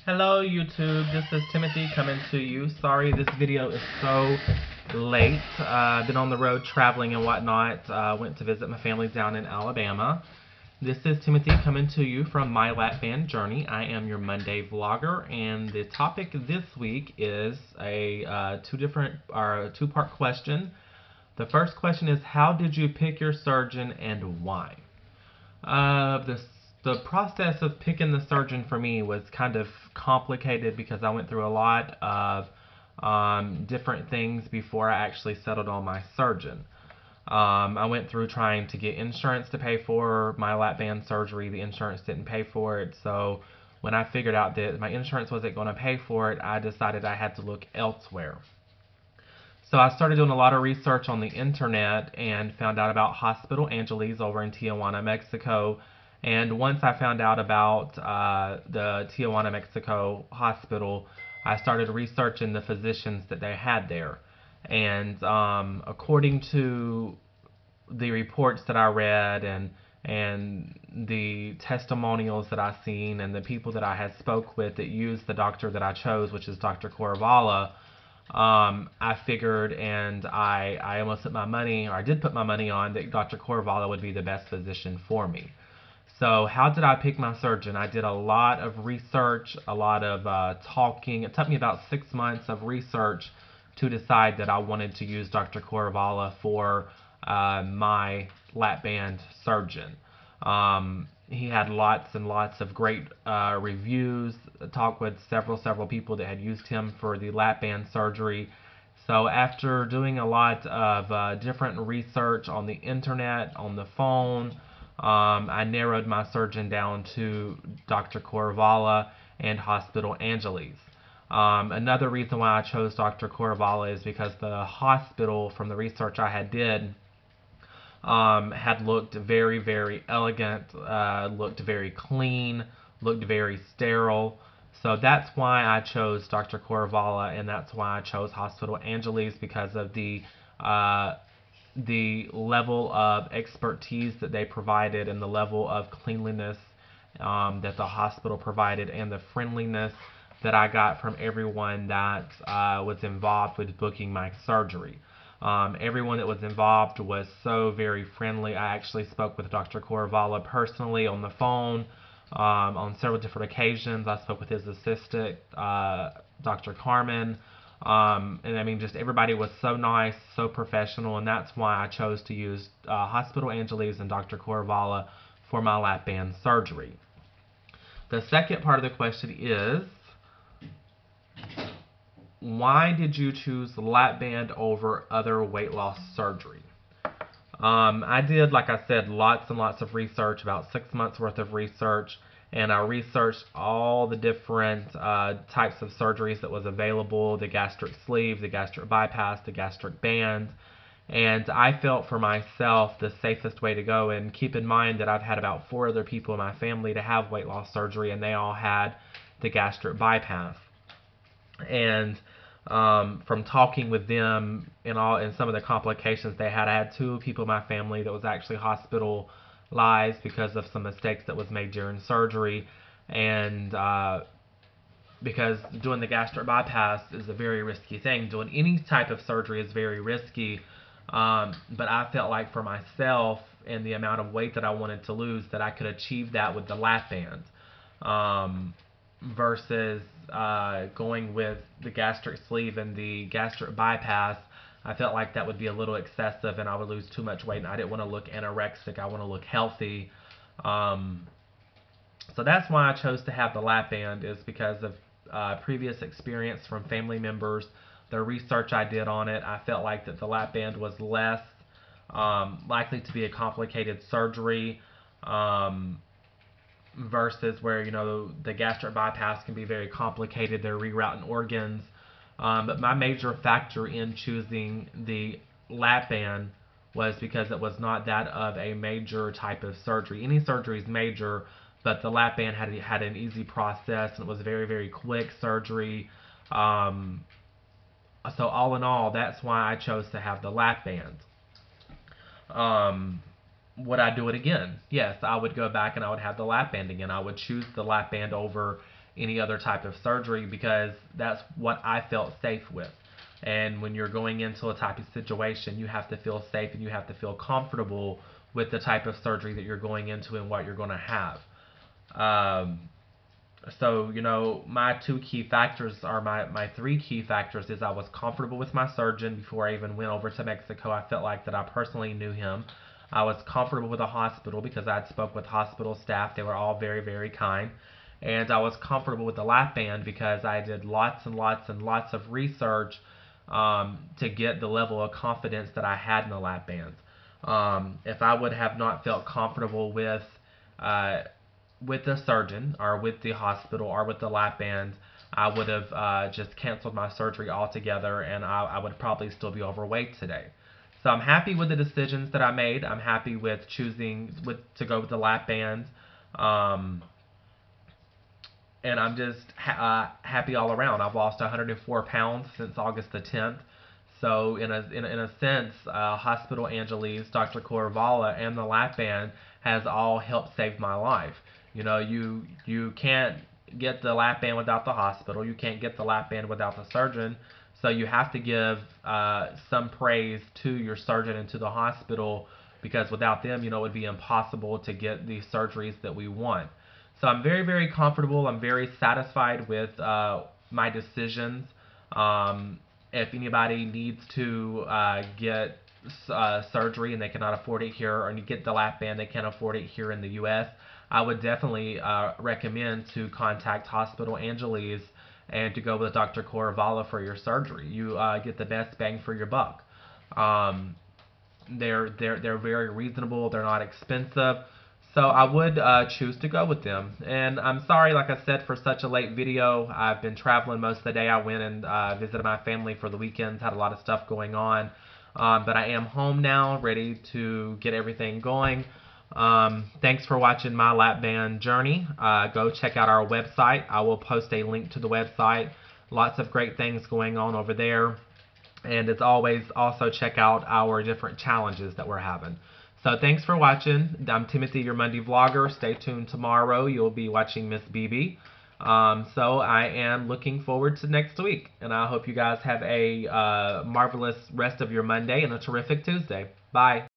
Hello YouTube, this is Timothy coming to you. Sorry this video is so late. I've been on the road traveling and whatnot. Went to visit my family down in Alabama. This is Timothy coming to you from My Lap Band Journey. I am your Monday vlogger, and the topic this week is a two-part question. The first question is, how did you pick your surgeon and why? The process of picking the surgeon for me was kind of complicated because I went through a lot of different things before I actually settled on my surgeon. I went through trying to get insurance to pay for my lap band surgery. The insurance didn't pay for it, so when I figured out that my insurance wasn't going to pay for it, I decided I had to look elsewhere. So I started doing a lot of research on the internet and found out about Hospital Angeles over in Tijuana, Mexico. And once I found out about the Tijuana, Mexico hospital, I started researching the physicians that they had there. And according to the reports that I read and the testimonials that I seen and the people that I had spoke with that used the doctor that I chose, which is Dr. Coravala, I figured, and I almost put my money, or I did put my money on that Dr. Coravala would be the best physician for me. So how did I pick my surgeon? I did a lot of research, a lot of talking. It took me about 6 months of research to decide that I wanted to use Dr. Coravala for my lap band surgeon. He had lots and lots of great reviews. I talked with several people that had used him for the lap band surgery. So after doing a lot of different research on the internet, on the phone, I narrowed my surgeon down to Dr. Coravala and Hospital Angeles. Another reason why I chose Dr. Coravala is because the hospital, from the research I did, had looked very elegant, looked very clean, looked very sterile. So that's why I chose Dr. Coravala, and that's why I chose Hospital Angeles, because of the level of expertise that they provided and the level of cleanliness that the hospital provided, and the friendliness that I got from everyone that was involved with booking my surgery. Everyone that was involved was so very friendly. I actually spoke with Dr. Coravala personally on the phone on several different occasions. I spoke with his assistant, Dr. Carmen. And I mean, just everybody was so nice, so professional, and that's why I chose to use Hospital Angeles and Dr. Coravala for my lap band surgery. The second part of the question is, why did you choose lap band over other weight loss surgery? I did, like I said, lots and lots of research, about 6 months worth of research, and I researched all the different types of surgeries that was available, the gastric sleeve, the gastric bypass, the gastric band, and I felt for myself the safest way to go. And keep in mind that I've had about 4 other people in my family to have weight loss surgery, and they all had the gastric bypass. And from talking with them and some of the complications they had, I had 2 people in my family that was actually hospitalized because of some mistakes that was made during surgery, and because doing the gastric bypass is a very risky thing. Doing any type of surgery is very risky, but I felt like for myself and the amount of weight that I wanted to lose, that I could achieve that with the lap band. Versus going with the gastric sleeve and the gastric bypass. I felt like that would be a little excessive and I would lose too much weight, and I didn't want to look anorexic. I want to look healthy. So that's why I chose to have the lap band, is because of previous experience from family members, the research I did on it. I felt like that the lap band was less likely to be a complicated surgery. Versus where, the gastric bypass can be very complicated. They're rerouting organs. But my major factor in choosing the lap band was because it was not that of a major type of surgery. Any surgery is major, but the lap band had an easy process, and it was a very quick surgery. So all in all, that's why I chose to have the lap band. Would I do it again? Yes, I would go back and I would have the lap band again. I would choose the lap band over any other type of surgery because that's what I felt safe with. And when you're going into a type of situation, you have to feel safe and you have to feel comfortable with the type of surgery that you're going into and what you're going to have. Um, my two key factors are my three key factors is I was comfortable with my surgeon before I even went over to Mexico. I felt like that I personally knew him. I was comfortable with the hospital because I had spoke with hospital staff. They were all very, very kind. And I was comfortable with the lap band because I did lots and lots and lots of research to get the level of confidence that I had in the lap bands. If I would have not felt comfortable uh, with the surgeon or with the hospital or with the lap band, I would have just canceled my surgery altogether and I would probably still be overweight today. So I'm happy with the decisions that I made. I'm happy with choosing to go with the lap band. Um, and I'm just happy all around. I've lost 104 pounds since August the 10th. So in a sense, Hospital Angeles, Dr. Corvala, and the lap band has all helped save my life. You can't get the lap band without the hospital. You can't get the lap band without the surgeon. So you have to give some praise to your surgeon and to the hospital because without them, it would be impossible to get the surgeries that we want. So I'm very, very comfortable. I'm very satisfied with my decisions. Um, if anybody needs to get surgery and they cannot afford it here, or get the lap band, they can't afford it here in the U.S., I would definitely recommend to contact Hospital Angeles and to go with Dr. Corvala for your surgery. You get the best bang for your buck. Um, they're very reasonable. They're not expensive. So I would choose to go with them. And I'm sorry, like I said, for such a late video. I've been traveling most of the day. I went and visited my family for the weekends, had a lot of stuff going on. But I am home now, ready to get everything going. Thanks for watching my lap band journey. Go check out our website. I will post a link to the website. Lots of great things going on over there. And as always, also check out our different challenges that we're having. So thanks for watching. I'm Timothy, your Monday vlogger. Stay tuned tomorrow. You'll be watching Miss BB. So I am looking forward to next week. And I hope you guys have a marvelous rest of your Monday and a terrific Tuesday. Bye.